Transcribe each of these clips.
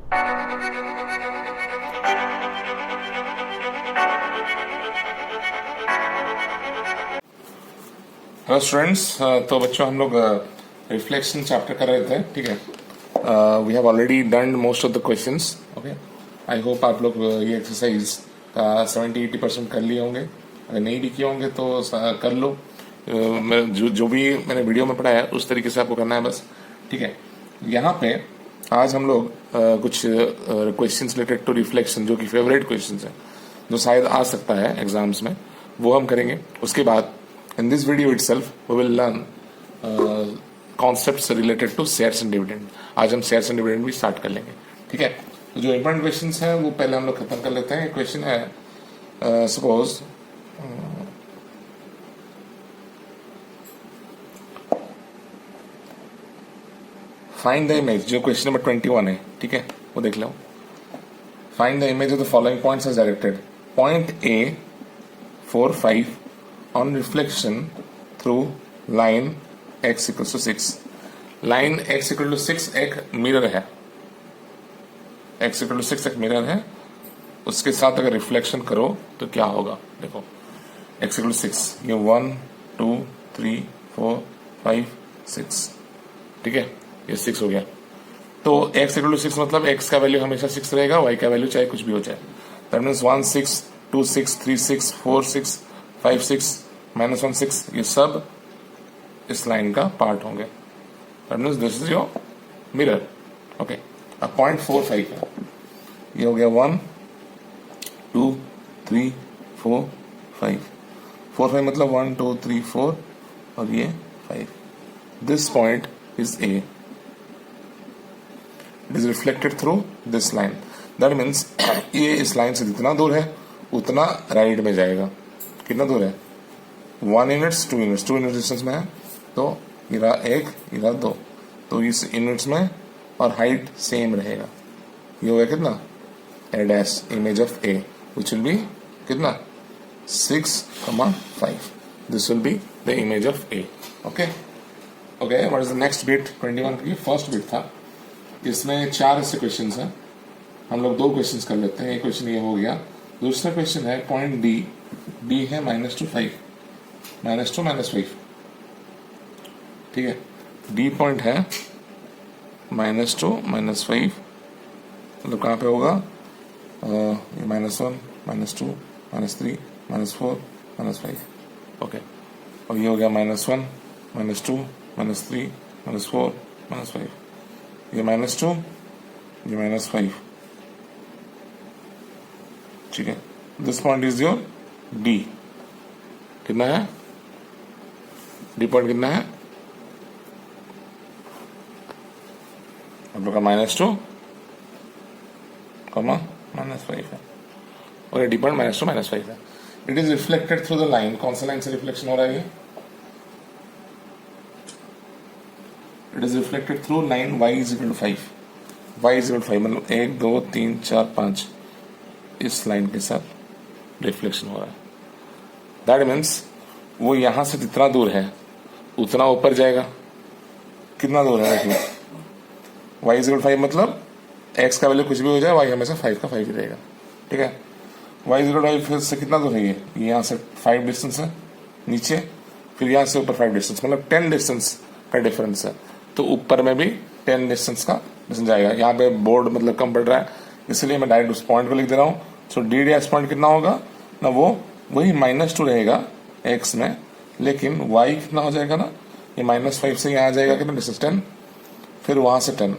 Hello students, तो बच्चों हम लोग रिफ्लेक्शन चैप्टर कर रहे थे, ठीक है। We have already done most of the questions, okay. I hope आप लोग ये एक्सरसाइज का 70-80% कर लिए होंगे। अगर नहीं भी किए होंगे तो कर लो। जो भी मैंने वीडियो में पढ़ाया उस तरीके से आपको करना है बस, ठीक है। यहाँ पे आज हम लोग कुछ क्वेश्चंस रिलेटेड टू रिफ्लेक्शन, जो कि फेवरेट क्वेश्चंस हैं, जो शायद आ सकता है एग्जाम्स में, वो हम करेंगे। उसके बाद in this video itself we will learn concepts related to shares and dividend। आज हम shares and dividend भी स्टार्ट कर लेंगे, ठीक है। तो जो इंपॉर्टेंट क्वेश्चंस हैं वो पहले हम लोग खत्म कर लेते हैं। क्वेश्चन है सपोज फाइंड द इमेज, जो क्वेश्चन नंबर 21 है, ठीक है, वो देख लो। Find the image of the following points as directed. Point A 4, 5 on reflection through line x equals to 6। Line x equal to 6 एक मिरर है, x equal to 6 एक मिरर है, उसके साथ अगर रिफ्लेक्शन करो तो क्या होगा, देखो। x equal to 6, ये 1 2 3 4 5 6, ठीक है, ये 6 हो गया। तो x equal to 6 मतलब x का वैल्यू हमेशा 6 रहेगा, y का वैल्यू चाहे कुछ भी हो जाए। दैट मीन्स 1 6 2 6 3 6 4 6 5 6 -1 6, ये सब इस लाइन का पार्ट होंगे। That means this is your mirror, okay. अब पॉइंट 4 5 है, ये हो गया 1 2 3 4 5 4 5 मतलब 1 2 3 4 और ये 5। This point is A, it is reflected through this line. That means ये इस लाइन से जितना दूर है उतना राइट में जाएगा। कितना दूर है? 1 यूनिट्स 2 यूनिट्स, 2 यूनिट डिस्टेंस में है, तो इरा 1 इरा 2, तो इस यूनिट्स में और हाइट सेम रहेगा। ये हो गया कितना? A dash image of A which will be कितना? 6,5। This will be the image of A, okay. Okay, what is the next bit? 21 की फर्स्ट बिट था। इसमें 4 ऐसे क्वेश्चन हैं, हम लोग 2 क्वेश्चन कर लेते हैं। एक क्वेश्चन ये हो गया। दूसरा क्वेश्चन है पॉइंट D है -2 5, -2 -5, ठीक है। D पॉइंट है -2 -5, मतलब कहाँ पे होगा? ये -1 -2 -3 -4 -5, ओके। और ये हो गया -1 -2 -3 -4 -5, ये -2 ये -5, ठीक है। This point is your D। कितना है? D पॉइंट कितना है? आप लोग का -2 -5 है, और ये D पॉइंट -2 -5 है। It is reflected through the line. कौन सा लाइन से रिफ्लेक्शन हो रहा है ये? It is reflected through line y is equal to 5। y is equal to 5 मतलब 1 2 3 4 5 इस लाइन के साथ रिफ्लेक्शन हो रहा है। दैट मीन्स वो यहां से जितना दूर है उतना ऊपर जाएगा। कितना दूर है? y इज इक्वल 5 मतलब x का वैल्यू कुछ भी हो जाए, y हमेशा 5 का 5 ही रहेगा, ठीक है। y इज इक्वल 5 से कितना दूर है? ये यहाँ से 5 डिस्टेंस है नीचे, फिर यहाँ से ऊपर 5 डिस्टेंस, मतलब 10 डिस्टेंस का डिफरेंस है। तो ऊपर में भी 10 डिस्टेंस का डिस्टेंस जाएगा। यहाँ पे बोर्ड मतलब कम पड़ रहा है, इसलिए मैं डायरेक्ट उस पॉइंट को लिख दे रहा हूँ। सो D डैश पॉइंट कितना होगा ना? वो वही -2 रहेगा x में, लेकिन y कितना हो जाएगा ना? ये -5 से यहाँ आ जाएगा कितना डिस्टेंस? 10, फिर वहां से 10,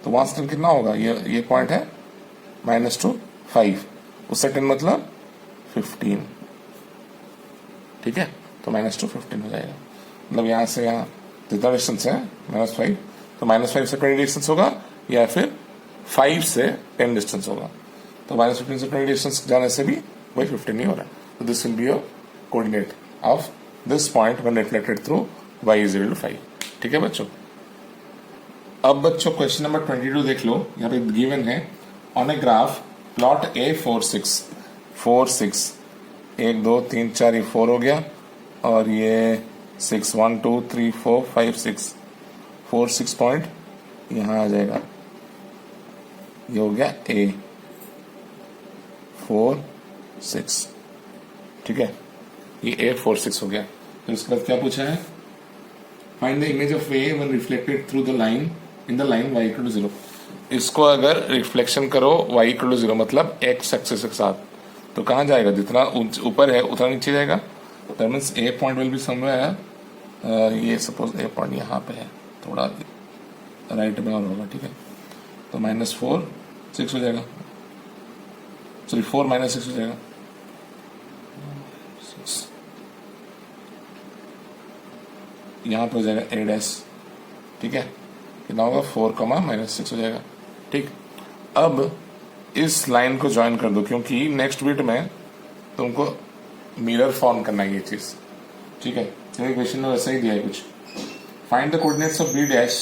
तो वहां से 10 कितना होगा? ये पॉइंट है -2 5, उससे 10 मतलब 15, ठीक है। तो -2 15 हो जाएगा, मतलब यहाँ से यहाँ जितना डिस्टेंस है -5, तो -5 से 20 डिस्टेंस होगा, या फिर 5 से 10 डिस्टेंस होगा। तो -15 से 20 डिस्टेंस जाने से भी वही 15 ही हो रहा है। तो this will be your coordinate of this point when reflected through y is equal to 5, ठीक है बच्चों। अब बच्चों क्वेश्चन नंबर 22 देख लो। यहाँ पे गिवन है on a graph plot A 4 6 4 6 1 2 3 4, ये 4 हो गया, और ये 6 1 2 3 4 5 6 4 6 पॉइंट यहाँ आ जाएगा। ये हो गया A 4 6, ठीक है, ये A 4 6 हो गया। तो इसके बाद क्या पूछा है, find the image of A when reflected through the line in the line y equal to 0। इसको अगर रिफ्लेक्शन करो y इक्वल टू 0 मतलब x एक्सिस के साथ, तो कहाँ जाएगा, जितना ऊपर है उतना नीचे जाएगा। That means A point will be somewhere, ये सपोज A पॉइंट यहाँ पे है, थोड़ा राइट में और होगा, ठीक है, तो -4 6 हो जाएगा, सॉरी 4 -6 हो जाएगा 6, यहाँ पे हो जाएगा A डैश, ठीक है, कितना होगा 4, -6 हो जाएगा, ठीक। अब इस लाइन को ज्वाइन कर दो, क्योंकि नेक्स्ट बिट में तुमको मिरर फॉर्म करना है ये चीज, ठीक है। क्योंकि क्वेश्चन में वैसा ही दिया है कुछ। Find the coordinates of B dash,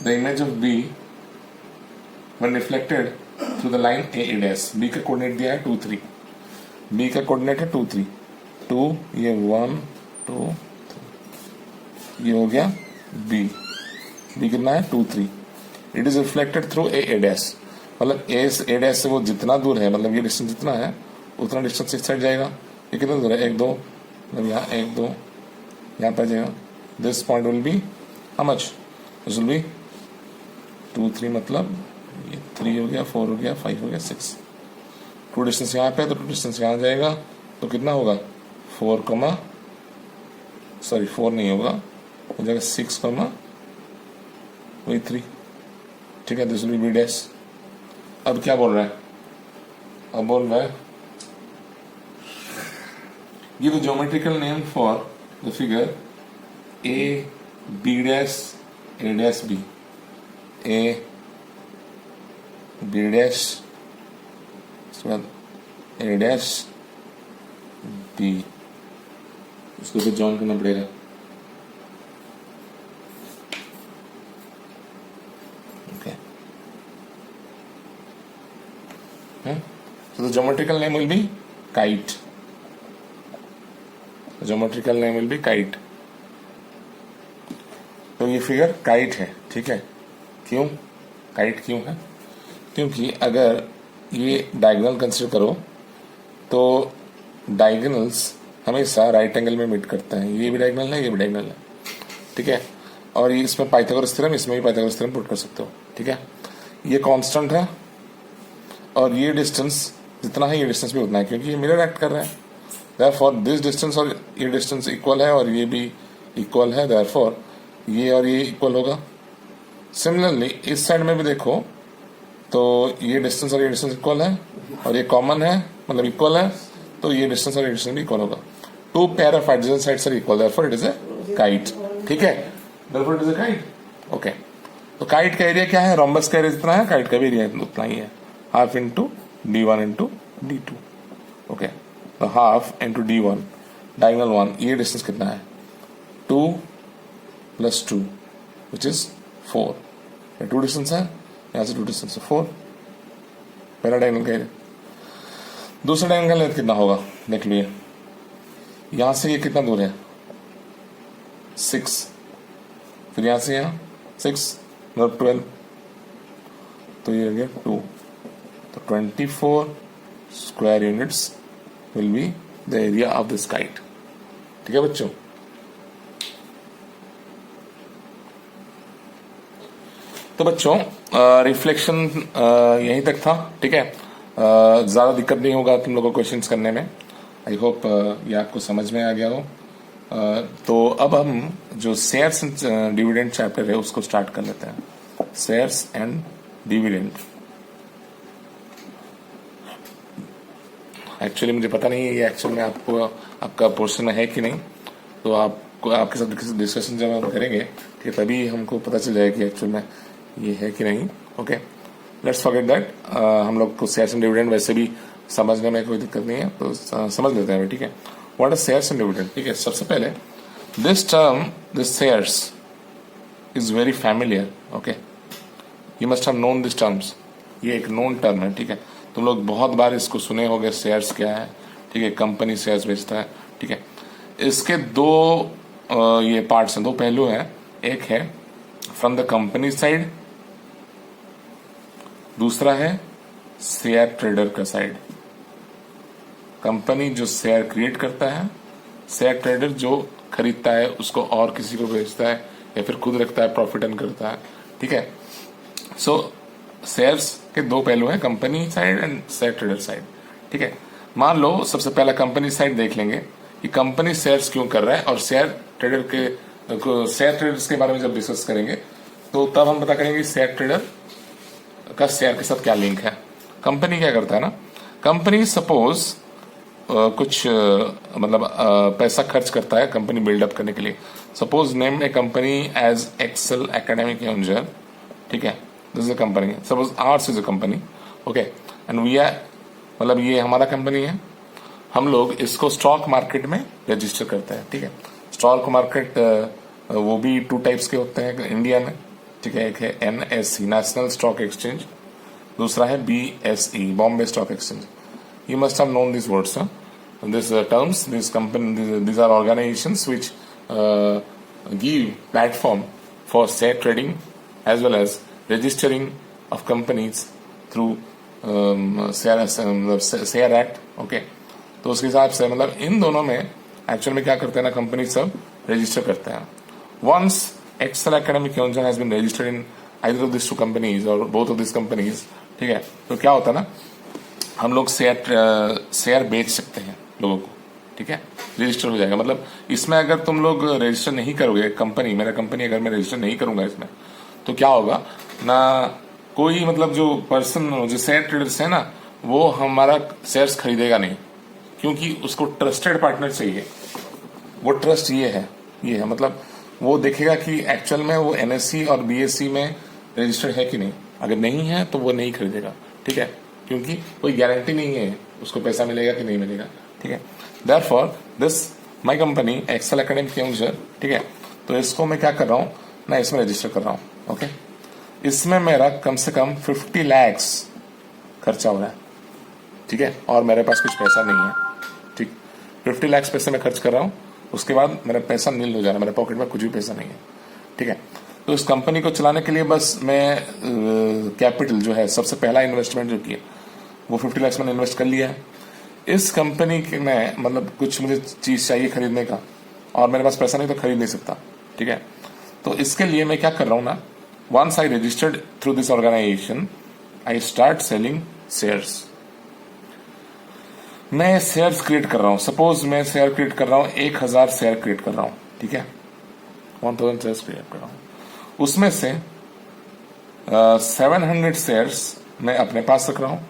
the image of B when reflected through the line A dash. B का कोऑर्डिनेट दिया है 2 3, B का कोऑर्डिनेट है 2 3, 2 ये 1 2 3, ये हो गया B कितना है 2 3। It is reflected through A dash, मतलब A डैश से वो जितना दूर है, मतलब ये डिस्टेंस जितना है उतना डिस्टेंस इस साइड जाएगा। ये कितना दूर है 1 2, मतलब यहाँ 1 2 यहाँ पर जाएगा। This point will be how much, this will B 2 3, मतलब ये 3 हो गया 4 हो गया 5 हो गया 6, 2 डिस्टेंस यहाँ पे, तो 2 डिस्टेंस यहाँ जाएगा, तो कितना होगा 4 नहीं होगा, हो जाएगा 6 वही 3, ठीक है, this will B B dash. अब क्या बोल रहा है, अब बोल रहा है give the geometrical name for the figure A B dash A dash B, A B dash, उसके बाद A डैश B, उसको तो जॉइन करना पड़ेगा, okay. So the geometrical name will be kite. The geometrical name will be kite. तो ये figure kite है, ठीक है। क्यों काइट क्यों है, क्योंकि अगर ये डायगोनल कंसिडर करो तो डायगोनल्स हमेशा राइट एंगल में मीट करते हैं। ये भी डायगोनल है, ये भी डायगोनल है, ठीक है। और ये इसमें पाइथागोरस थ्योरम, इसमें भी पाइथागोरस थ्योरम पुट कर सकते हो, ठीक है। ये कांस्टेंट है और ये डिस्टेंस जितना है ये डिस्टेंस भी उतना है, क्योंकि ये मिरर एक्ट कर रहा है। देयरफॉर दिस डिस्टेंस और ये डिस्टेंस इक्वल है और ये भी इक्वल है, देयरफॉर ये और ये इक्वल होगा। सिमिलरली इस साइड में भी देखो तो ये डिस्टेंस और ये डिस्टेंस इक्वल है और ये कॉमन है, मतलब इक्वल है, तो ये डिस्टेंस और ये डिस्टेंस भी इक्वल होगा। 2 pair of adjacent sides are equal, therefore it is a kite, ठीक है, therefore it is a kite, okay. तो काइट का एरिया क्या है, रोम्बस का एरिया जितना है काइट का भी एरिया उतना ही है, half into D1 into D2, okay. तो हाफ इंटू D1 डायगोनल 1, ये डिस्टेंस कितना है 2 + 2 विच इज 4, 2 डिस्टेंस है, यहाँ से 2 डिस्टेंस है 4, पहला डायगोनल का एरिया। दूसरा डायगोनल का लेंथ कितना होगा देख लीजिए, यहाँ से ये कितना दूर है 6, फिर यहाँ से यहाँ 6 मतलब 12, तो ये हो गया 2, तो 24 square units will be the area of this kite, ठीक है बच्चों। तो बच्चों रिफ्लेक्शन यहीं तक था, ठीक है। ज़्यादा दिक्कत नहीं होगा तुम लोगों को क्वेश्चंस करने में। आई होप ये आपको समझ में आ गया हो। तो अब हम जो शेयर्स एंड डिविडेंड चैप्टर है उसको स्टार्ट कर लेते हैं। शेयर्स एंड डिविडेंड, एक्चुअली मुझे पता नहीं है ये एक्चुअल में आपको आपका पोर्शन है कि नहीं, तो आपको आपके साथ डिस्कशन जब हम करेंगे कि तभी हमको पता चल जाएगा कि एक्चुअल में ये है कि नहीं, ओके। Let's forget that. हम लोग को शेयर्स एंड डिविडेंड वैसे भी समझने में कोई दिक्कत नहीं है, तो समझ लेते हैं, ठीक है। What is shares and dividend, ठीक है। सबसे पहले this term, this shares is very familiar, okay, you must have known this terms. ये एक नोन टर्म है, ठीक है। तुम लोग बहुत बार इसको सुने होंगे, शेयर्स क्या है, ठीक है, कंपनी शेयर्स बेचता है, ठीक है। इसके दो ये पार्ट्स हैं, दो पहलू हैं। एक है फ्रॉम द कंपनी साइड दूसरा है शेयर ट्रेडर का साइड, कंपनी जो शेयर क्रिएट करता है, शेयर ट्रेडर जो खरीदता है उसको और किसी को बेचता है या फिर खुद रखता है, प्रॉफिट अर्न करता है। ठीक है, सो शेयर्स के दो पहलू हैं, company side and share trader side. ठीक है, मान लो सबसे पहला कंपनी साइड देख लेंगे कि कंपनी शेयर्स क्यों कर रहा है, और शेयर ट्रेडर्स के बारे में जब डिस्कस करेंगे तो तब हम पता करेंगे शेयर ट्रेडर का शेयर के साथ क्या लिंक है। कंपनी क्या करता है ना, कंपनी सपोज कुछ पैसा खर्च करता है कंपनी बिल्डअप करने के लिए। Suppose name a company as excel academic यूनियर। ठीक है, this is a company, suppose arts is a company, okay, and we are ये हमारा कंपनी है, हम लोग इसको स्टॉक मार्केट में रजिस्टर करते हैं। ठीक है, स्टॉक मार्केट वो भी 2 टाइप्स के होते हैं इंडिया में। ठीक है, एक है NSE नेशनल स्टॉक एक्सचेंज, दूसरा है BSE Bombay stock exchange. You must have known these words, huh? These terms, these are organizations which give platform for share trading as well as registering of companies through share act. Okay, तो उसके हिसाब से इन दोनों में actual में क्या करते हैं ना, कंपनी सब रजिस्टर करते हैं। Once Excel Academic Union has been registered in either of these 2 companies or both of these companies, ठीक है, तो क्या होता है ना, हम लोग शेयर बेच सकते हैं लोगों को। ठीक है, रजिस्टर हो जाएगा। इसमें अगर तुम लोग रजिस्टर नहीं करोगे, मेरा कंपनी अगर मैं रजिस्टर नहीं करूंगा इसमें, तो क्या होगा ना, कोई जो पर्सन जो शेयर ट्रेडर्स है ना, वो हमारा शेयर्स खरीदेगा नहीं, क्योंकि उसको ट्रस्टेड पार्टनर चाहिए। वो ट्रस्ट ये है वो देखेगा कि एक्चुअल में वो NSE और BSE में रजिस्टर्ड है कि नहीं, अगर नहीं है तो वो नहीं खरीदेगा। ठीक है, क्योंकि कोई गारंटी नहीं है उसको पैसा मिलेगा कि नहीं मिलेगा। ठीक है, therefore this my company excel academic यूनियर, ठीक है, तो इसको मैं क्या कर रहा हूँ ना, इसमें रजिस्टर कर रहा हूँ। ओके, इसमें मेरा कम से कम 50 लाख खर्चा हो रहा है। ठीक है, और मेरे पास कुछ पैसा नहीं है। ठीक, 50 लाख पैसे मैं खर्च कर रहा हूँ, उसके बाद मेरा पैसा नील हो जा रहा है, मेरे पॉकेट में कुछ भी पैसा नहीं है। ठीक है, तो इस कंपनी को चलाने के लिए बस मैं कैपिटल जो है, सबसे पहला इन्वेस्टमेंट जो किया वो 50 लाख मैंने इन्वेस्ट कर लिया है। इस कंपनी के में कुछ मुझे चीज चाहिए खरीदने का, और मेरे पास पैसा नहीं तो खरीद नहीं सकता। ठीक है, तो इसके लिए मैं क्या कर रहा हूँ ना, once I registered through this organisation, I start selling shares. मैं शेयर्स क्रिएट कर रहा हूँ। सपोज मैं शेयर क्रिएट कर रहा हूँ, 1000 शेयर क्रिएट कर रहा हूँ। ठीक है, 1000 शेयर्स क्रिएट कर रहा हूँ, उसमें से 700 शेयर्स मैं अपने पास रख रहा हूँ,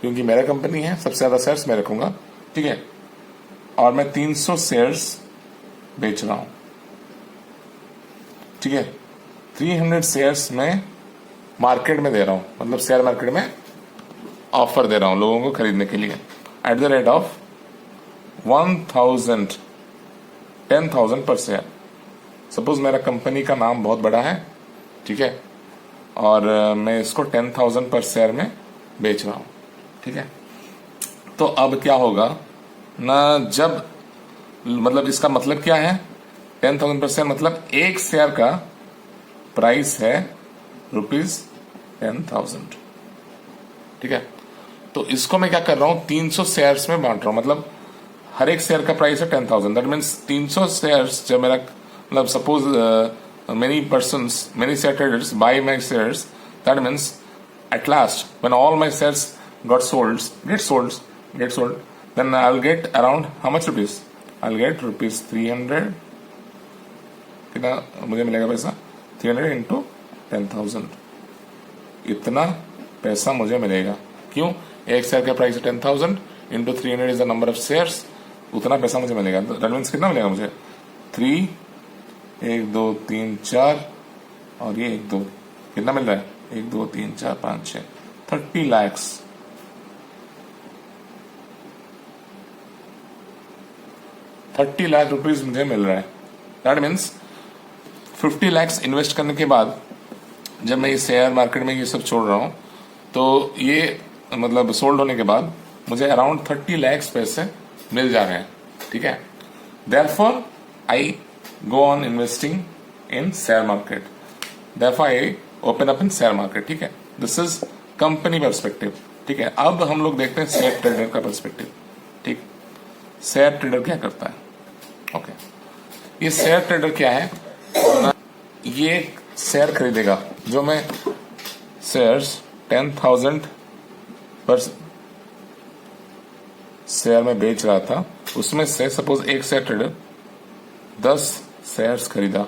क्योंकि मेरा कंपनी है, सबसे ज्यादा शेयर्स मैं रखूंगा। ठीक है, और मैं 300 शेयर्स बेच रहा हूं। ठीक है, 300 शेयर्स मैं मार्केट में दे रहा हूं, शेयर मार्केट में ऑफर दे रहा हूं लोगों को खरीदने के लिए, एट द रेट ऑफ 10,000 पर शेयर। सपोज मेरा कंपनी का नाम बहुत बड़ा है, ठीक है, और मैं इसको 10,000 पर शेयर में बेच रहा हूं। ठीक है, तो अब क्या होगा ना, जब इसका मतलब क्या है, 10,000 पर शेयर एक शेयर का प्राइस है ₹10,000। ठीक है, तो इसको मैं क्या कर रहा हूं, 300 शेयर्स में बांट रहा हूं, हर एक शेयर का प्राइस है 10,000। दैट मीन्स 300 शेयर्स जब मेरा suppose many share traders buy my shares, that means at last when all my shares get sold, then I'll get around how much rupees? I'll get ₹300। कितना मुझे मिलेगा पैसा? 300 into 10,000, इतना पैसा मुझे मिलेगा। क्यों? एक शेयर का प्राइस है 10,000 into 300 is the number of shares, उतना पैसा मुझे मिलेगा। दैट मीन्स कितना मिलेगा मुझे? 3, 1 2 3 4 और ये 1 2, कितना मिल रहा है? 1 2 3 4 5 6, 30 लाख। 30 लाख रुपीज मुझे मिल रहा है। दैट मीन्स 50 लाख इन्वेस्ट करने के बाद जब मैं ये शेयर मार्केट में ये सब छोड़ रहा हूं, तो ये सोल्ड होने के बाद मुझे अराउंड 30 लाख पैसे मिल जा रहे हैं। ठीक है, therefore I go on investing in share market, therefore I open up in share market। ठीक है, this is कंपनी पर्सपेक्टिव, ठीक है। अब हम लोग देखते हैं शेयर ट्रेडर का पर्सपेक्टिव, ठीक। शेयर ट्रेडर क्या करता है? ओके, ये शेयर ट्रेडर क्या है? ये शेयर खरीदेगा, जो मैं शेयर्स 10,000 पर शेयर में बेच रहा था, उसमें से सपोज एक शेयर ट्रेडर 10 शेयर्स खरीदा,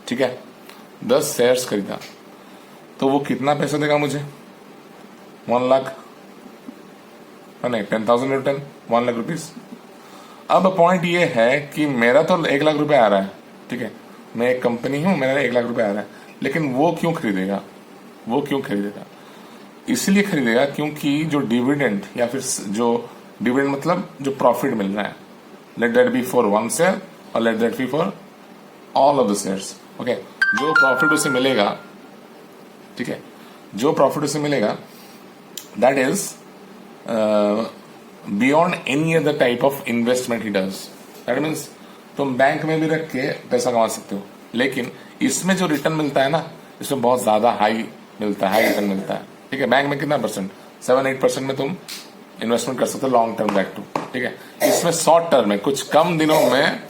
ठीक है, 10 शेयर्स खरीदा, तो वो कितना पैसा देगा मुझे? 1 लाख, नहीं 10,000 रिटर्न 1 लाख रुपीज। अब पॉइंट ये है कि मेरा तो 1 लाख रुपए आ रहा है, ठीक है, मैं एक कंपनी हूं, मेरा 1 लाख रुपए आ रहा है, लेकिन वो क्यों खरीदेगा? वो क्यों खरीदेगा? इसलिए खरीदेगा क्योंकि जो डिविडेंड, या फिर जो डिविडेंड मतलब जो प्रॉफिट मिल रहा है, let that be for 1 share और let that be for all of the shares, okay, जो प्रॉफिट उसे मिलेगा, ठीक है, जो प्रॉफिट उसे मिलेगा that is beyond any other type of investment he does. That means तुम बैंक में भी रख के पैसा कमा सकते हो, लेकिन इसमें जो रिटर्न मिलता है ना, इसमें बहुत ज्यादा हाई मिलता है, हाई रिटर्न मिलता है, ठीक है। बैंक में कितना परसेंट? 7-8% में तुम इन्वेस्टमेंट कर सकते हो, लॉन्ग टर्म दैट टू, ठीक है। इसमें शॉर्ट टर्म में कुछ कम दिनों में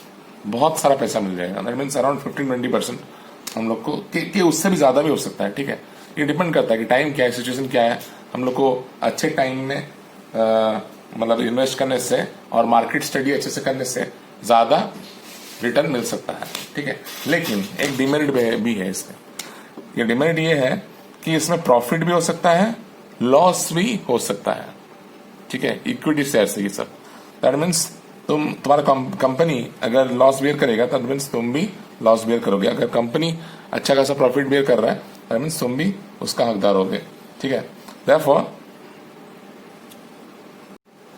बहुत सारा पैसा मिल जाएगा, दैट मीन्स अराउंड 15-20% हम लोग को, कि उससे भी ज्यादा भी हो सकता है, ठीक है। ये डिपेंड करता है कि टाइम क्या है, सिचुएशन क्या है। हम लोग को अच्छे टाइम में मतलब इन्वेस्ट करने से और मार्केट स्टडी अच्छे से करने से ज्यादा रिटर्न मिल सकता है, ठीक है। लेकिन एक डिमेरिट भी है इसमें। ये डिमेरिट ये है कि इसमें प्रॉफिट भी हो सकता है, लॉस भी हो सकता है, ठीक है। इक्विटी शेयर से ये सब, दैट मीन्स तुम्हारा कंपनी अगर लॉस बियर करेगा, दैट मीन्स तुम भी लॉस बियर करोगे। अगर कंपनी अच्छा खासा प्रॉफिट बियर कर रहा है, दैट मीन्स तुम भी उसका हकदार होगे, ठीक है।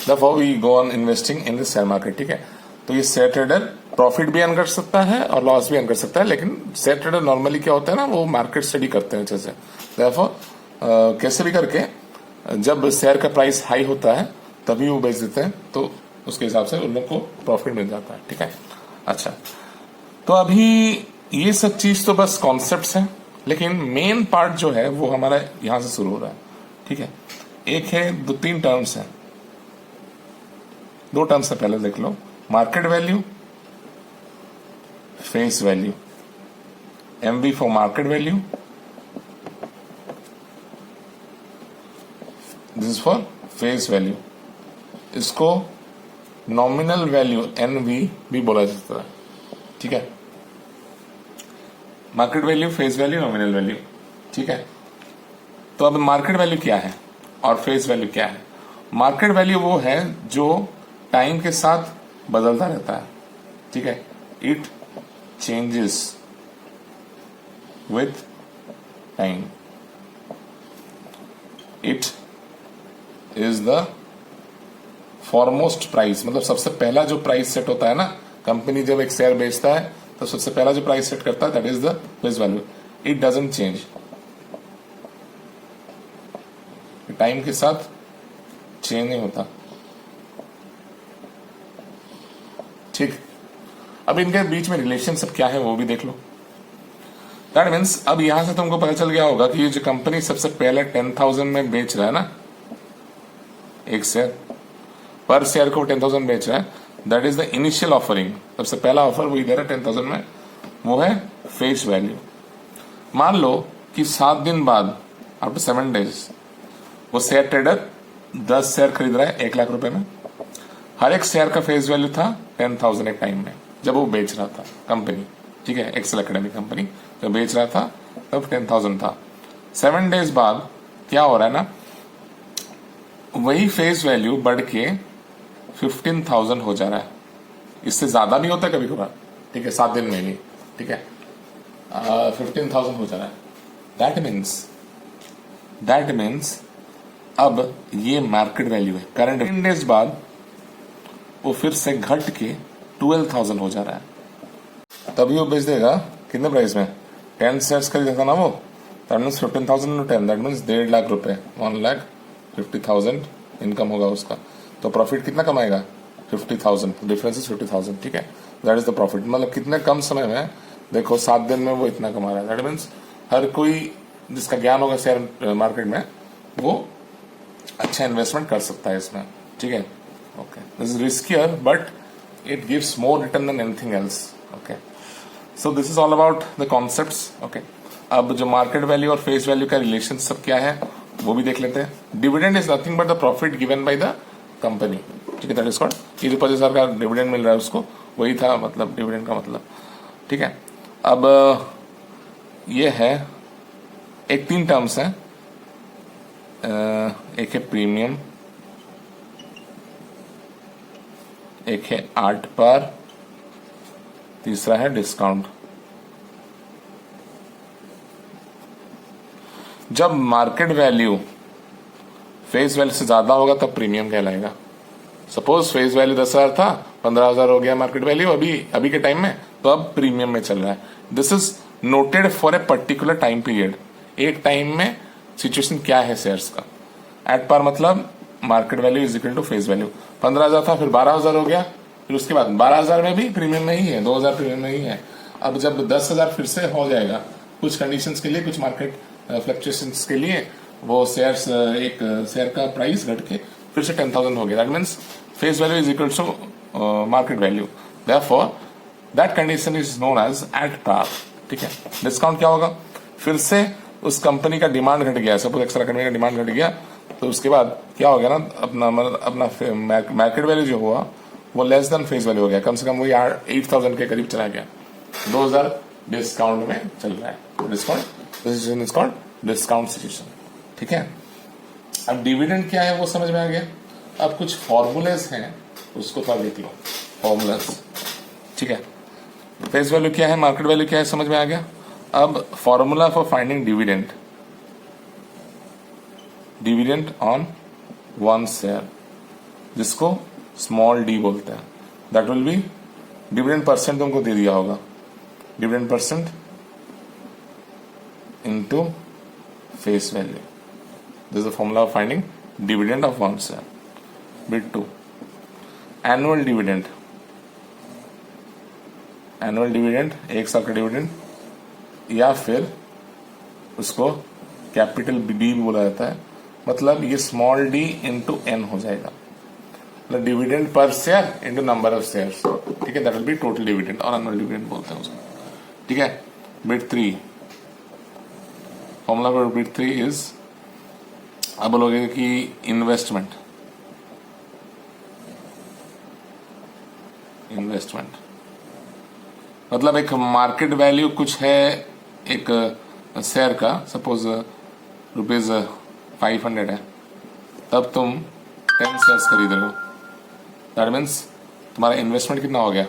Therefore we go on investing in the share market, ठीक है। तो ये शेयर ट्रेडर प्रॉफिट भी अर्न कर सकता है और लॉस भी अर्न कर सकता है, लेकिन शेयर ट्रेडर नॉर्मली क्या होता है ना, वो मार्केट स्टडी करते हैं अच्छे से। Therefore कैसे भी करके जब शेयर का प्राइस हाई होता है तभी वो बेच देते हैं, तो उसके हिसाब से उन लोग को प्रॉफिट मिल जाता है, ठीक है। अच्छा, तो अभी ये सब चीज तो बस कॉन्सेप्ट्स हैं, लेकिन मेन पार्ट जो है वो हमारा यहां से शुरू हो रहा है, ठीक है। एक है, 2-3 टर्म्स हैं, 2 टर्म्स से पहले देख लो, market value, face value. MV for market value, this is for face value. इसको नॉमिनल वैल्यू NV भी बोला जाता है, ठीक है। Market value, face value, nominal value, ठीक है। तो अब मार्केट वैल्यू क्या है और फेस वैल्यू क्या है? मार्केट वैल्यू वो है जो टाइम के साथ बदलता रहता है, ठीक है। It changes with time. It is the foremost price, मतलब सबसे पहला जो प्राइस सेट होता है ना, कंपनी जब एक शेयर बेचता है तो सबसे पहला जो प्राइस सेट करता है that is the face value. It doesn't change, time के साथ चेंज नहीं होता, ठीक। अब इनके बीच में रिलेशनशिप क्या है वो भी देख लो। दैट मीन्स अब यहां से तुमको पता चल गया होगा कि ये जो कंपनी सबसे पहले 10,000 में बेच रहा है ना, एक शेयर पर शेयर को 10,000 बेच रहा है, that is the initial offering. सबसे पहला ऑफर वो इधर है 10,000 में, वो है फेस वैल्यू। मान लो कि 7 दिन बाद, आफ्टर 7 डेज, वो शेयर ट्रेडर 10 शेयर खरीद रहा है 1 लाख रुपए में। हर एक शेयर का फेस वैल्यू था 10,000 एक टाइम में जब वो बेच रहा था कंपनी, ठीक है। एक्सेल एकेडमी कंपनी जब बेच रहा था तब 10,000 था। 7 डेज बाद क्या हो रहा है ना, वही फेस वैल्यू बढ़ के 15,000 हो जा रहा है। इससे ज्यादा भी होता है कभी कभार, ठीक है, 7 दिन में भी, ठीक है। 15,000 हो जा रहा है। दैट मीन्स अब ये मार्केट वैल्यू है। करंट 10 डेज बाद वो फिर से घट के 12,000 हो जा रहा है, तभी वो बेच देगा कितने प्राइस में? 10 शेयर्स खरीदा था ना वो, that means 15,000 10, that means 1.5 lakh रुपए, 1,50,000 इनकम होगा उसका। तो प्रॉफिट कितना कमाएगा? 50,000, डिफरेंस इज 50,000, ठीक है। That is the profit. मतलब कितने कम समय में, देखो 7 दिन में वो इतना कमा रहा है। दैट मीन्स हर कोई जिसका ज्ञान होगा शेयर मार्केट में वो अच्छा इन्वेस्टमेंट कर सकता है इसमें, ठीक है। Okay, this is riskier but it gives more return than anything else. Okay, so this is all about the concepts. Okay, अब जो मार्केट वैल्यू और फेस वैल्यू का रिलेशन सब क्या है वो भी देख लेते हैं। Dividend is nothing but the profit given by the company, ठीक है। दैट इज कॉल्ड, ये जो 50,000 का डिविडेंड मिल रहा है उसको वही था मतलब डिविडेंड का मतलब, ठीक है। अब ये है एक 3 टर्म्स हैं, एक है प्रीमियम, एक है 8 पर, तीसरा है डिस्काउंट। जब मार्केट वैल्यू फेस वैल्यू से ज्यादा होगा तब प्रीमियम कहलाएगा। सपोज फेस वैल्यू 10,000 था, 15,000 हो गया मार्केट वैल्यू अभी के टाइम में, तो अब प्रीमियम में चल रहा है। This is noted for a particular time period, एक टाइम में सिचुएशन क्या है शेयर्स का। एट पार मतलब market value is equal to face value. 15,000 था, फिर 12,000 हो गया, फिर उसके बाद 12,000 में भी प्रीमियम में ही है, 2,000 प्रीमियम में ही है। अब जब 10,000 फिर से हो जाएगा कुछ कंडीशंस के लिए, कुछ मार्केट फ्लक्चुएशंस के लिए, वो शेयर्स एक शेयर का प्राइस घट के फिर से 10,000 हो गया। That means face value is equal to market value, therefore that condition is known as at par, ठीक है। डिस्काउंट क्या होगा, फिर से उस कंपनी का डिमांड घट गया, सपोज एक्स्ट्रा कंपनी का डिमांड घट गया, तो उसके बाद क्या हो गया ना, अपना मार्केट वैल्यू जो हुआ वो लेस देन फेस वैल्यू हो गया, कम से कम वही 8,000 के करीब चला गया, 2,000 डिस्काउंट में चल रहा है। Discount is called discount situation, ठीक है। अब डिविडेंड क्या है वो समझ में आ गया। अब कुछ फॉर्मूलेस हैं उसको थोड़ा देख लो, फॉर्मूलास, ठीक है। फेस वैल्यू क्या है, मार्केट वैल्यू क्या है, समझ में आ गया। अब formula for finding dividend, dividend on one share, जिसको स्मॉल डी बोलते हैं, that will be dividend percent, तुमको दे दिया होगा, dividend percent into face value. This is the formula of finding dividend of one share. Bit 2, annual dividend, annual dividend एक साल का dividend, या फिर उसको कैपिटल बी भी बोला जाता है, मतलब ये स्मॉल डी इंटू एन हो जाएगा, मतलब dividend per share into number of shares, ठीक है। That will be total dividend और एनुअल डिविडेंड बोलते हैं उसको, ठीक है। Bit 3, formula for bit 3 is, अब बोलोगे कि इन्वेस्टमेंट, मतलब एक मार्केट वैल्यू कुछ है एक शेयर का, सपोज ₹500 है, तब तुम 10 शेयर्स खरीद रहे हो, दैट मीन्स तुम्हारा इन्वेस्टमेंट कितना हो गया।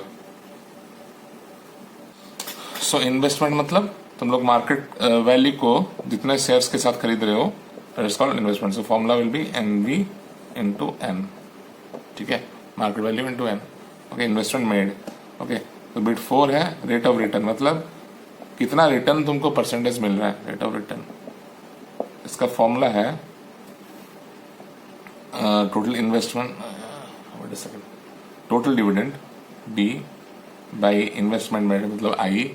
सो इन्वेस्टमेंट मतलब तुम लोग मार्केट वैल्यू को जितने शेयर्स के साथ खरीद रहे हो, it's called investment. So formula will be NV into N, ठीक है, market value into N. Okay, investment made. Okay, तो बिट 4 है रेट ऑफ रिटर्न, मतलब कितना रिटर्न तुमको परसेंटेज मिल रहा है, रेट ऑफ रिटर्न। इसका फॉर्मूला है total investment, total dividend D by investment made, मतलब I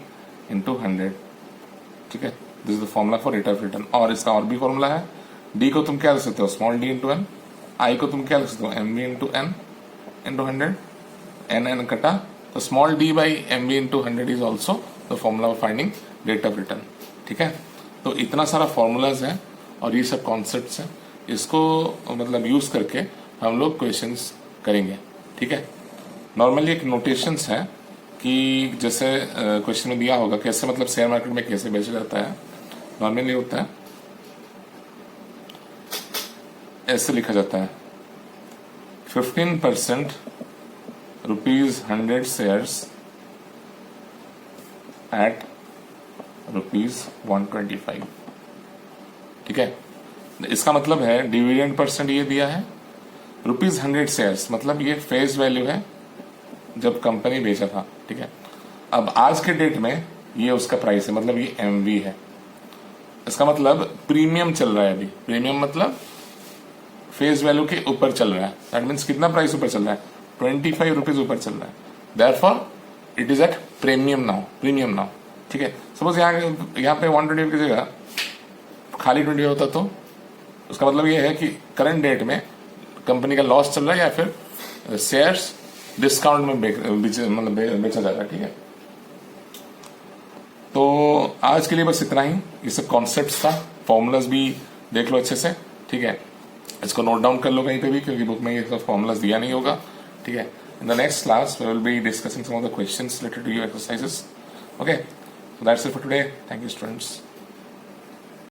इंटू 100, ठीक है। This is the formula for rate of return. और इसका और भी फॉर्मूला है, D को तुम क्या लिख सकते हो, small d into n, I को तुम क्या लिख सकते हो, MV into n into 100, n कटा, तो small d by MV into 100 is also the formula for finding rate of return, ठीक है। तो इतना सारा फॉर्मूलाज हैं और ये सब कॉन्सेप्ट्स हैं, इसको मतलब यूज करके हम लोग क्वेश्चंस करेंगे, ठीक है। नॉर्मली एक नोटेशंस है कि जैसे क्वेश्चन में दिया होगा कैसे, मतलब शेयर मार्केट में कैसे बेचा जाता है, नॉर्मली होता है ऐसे लिखा जाता है, 15% ₹100 शेयर्स एट ₹125, ठीक है। इसका मतलब है डिविडेंड परसेंट ये दिया है, ₹100 शेयर्स, मतलब ये फेस वैल्यू है जब कंपनी बेचा था, ठीक है। अब आज के डेट में ये उसका प्राइस है, मतलब ये MV है। इसका मतलब प्रीमियम चल रहा है अभी, प्रीमियम मतलब फेस वैल्यू के ऊपर चल रहा है, दैट मीन्स कितना प्राइस ऊपर चल रहा है, ₹25 ऊपर चल रहा है, therefore it is at premium now, ठीक है। सपोज यहाँ पे 120 की जगह खाली 20 होता तो उसका मतलब ये है कि करंट डेट में कंपनी का लॉस चल रहा है या फिर शेयर्स डिस्काउंट में मतलब बेचा जा रहा है। ठीक है, तो आज के लिए बस इतना ही। ये सब कॉन्सेप्ट्स था, फॉर्मूलाज भी देख लो अच्छे से। ठीक है, इसको नोट डाउन कर लो कहीं पे भी, क्योंकि बुक में ये सब फॉर्मूलाज दिया नहीं होगा। ठीक है, in the next class we will be discussing some of the questions related to your exercises. Okay, so that's it for today. Thank you, students.